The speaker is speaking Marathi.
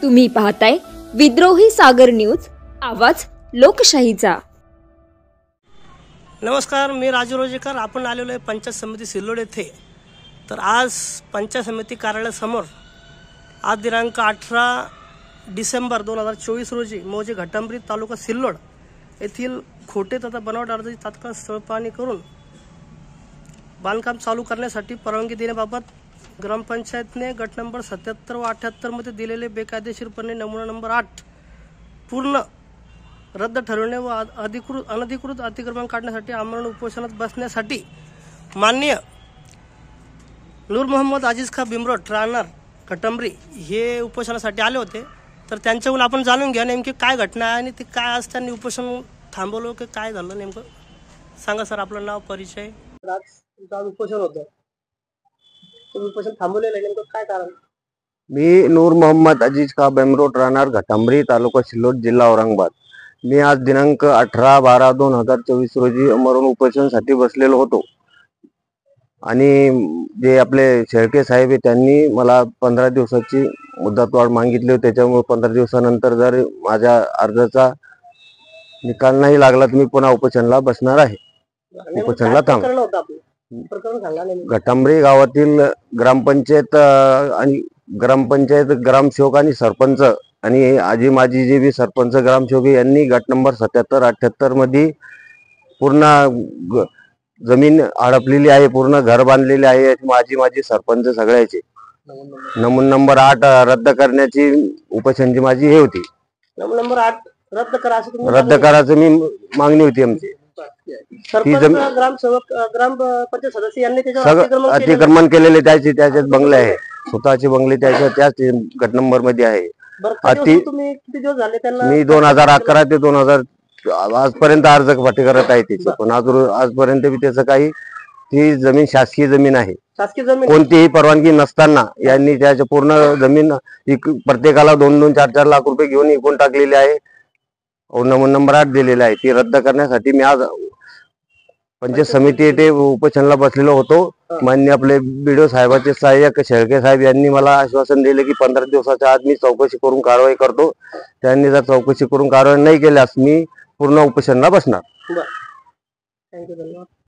तुम्ही पाहताय विद्रोही सागर न्यूज, आवाज लोकशाहीचा। नमस्कार, मी राजू रोजेकर। आपण आलेलो आहे पंचायत समिती सिल्लोड येथे। तर आज पंचायत समिती कार्यालयासमोर आज दिनांक 18 डिसेंबर 2024 रोजी मौजे घाटंबरी तालुका सिल्लोड येथील खोटे तथा बनावट अर्जाची तात्काळ स्थळ पाहणी करून बांधकाम चालू करण्यासाठी परवानगी देण्याबाबत ग्रामपंचायतने गट नंबर 77 व 78 मध्ये दिलेले बेकायदेशीरपणे नमुना नंबर 8 पूर्ण रद्द ठरवणे व अनधिकृत अतिक्रमण काढण्यासाठी आमरण उपोषणात बसण्यासाठी माननीय नूर मोहम्मद अजीज खा बिमरोट राहणार घाटंबरी हे उपोषणासाठी आले होते। तर त्यांच्याकडून आपण जाणून घ्या नेमकी काय घटना आहे आणि ते काय आज त्यांनी उपोषण थांबवलं की काय झालं नेमकं। सांगा सर, आपलं नाव, परिचय। आज उपोषण होतं, तुम्ही उपोषण थांबवलेलं नेमकं काय कारण? मी नूर मोहम्मद अजीज खा बिमरोट राहणार घाटंबरी तालुका सिल्लोड जिल्हा औरंगाबाद। मी आज दिनांक 18/12/2024 रोजी अमरण उपोषणासाठी बसलेलो होतो आणि जे आपले शेळके साहेब त्यांनी मला 15 दिवसाची मुदतवाढ मागितली होती। त्याच्यामुळे 15 दिवसानंतर जर माझ्या अर्जाचा निकाल नाही लागला तर मी पुन्हा उपोषणाला बसणार आहे। उपोषणाला घाटंबरी गावातील ग्रामपंचायत आणि ग्रामसेवक आणि सरपंच आणि आजी माजी जे बी सरपंच ग्रामसेवक यांनी गट नंबर 77-78 मध्ये पूर्ण जमीन हडपलेली आहे, पूर्ण घर बांधलेले आहे। माजी सरपंच सगळ्याचे नमुना नंबर 8 रद्द करण्याची उपोषणाची माझी हे होती। नमुना नंबर 8 रद्द करायचं मी मागणी होती आमची। ग्रामसेवक ग्रामपंचायत सदस्य यांनी त्याच्यावर अतिक्रमण केलेले त्याच्यात बंगले आहे, स्वतःचे बंगले त्याच गट नंबर मध्ये आहे। तुम्ही किती दिवस झाले त्यांना? मी 2011 ते 2000 आजपर्यंत अर्ज पाठी करत आहे त्याचे, पण आजपर्यंत बी त्याचं काही, ती जमीन शासकीय जमीन आहे। शासकीय जमीन कोणतीही परवानगी नसताना यांनी त्याच्या पूर्ण जमीन प्रत्येकाला 2-2, 4-4 लाख रुपये घेऊन विकून टाकलेली आहे। नमुना नंबर 8 दिलेला आहे। ती रद्द करण्यासाठी मी आज पंचायत समिती येथे उपोषणाला बसलेलो होतो। मान्य आपले बीडीओ साहेबांचे सहाय्यक शेळके साहेब यांनी मला आश्वासन दिले की 15 दिवसाच्या आत मी चौकशी करून कारवाई करतो। त्यांनी जर चौकशी करून कारवाई नाही केल्यास मी पूर्ण उपोषणाला बसणार। थँक्यू, धन्यवाद।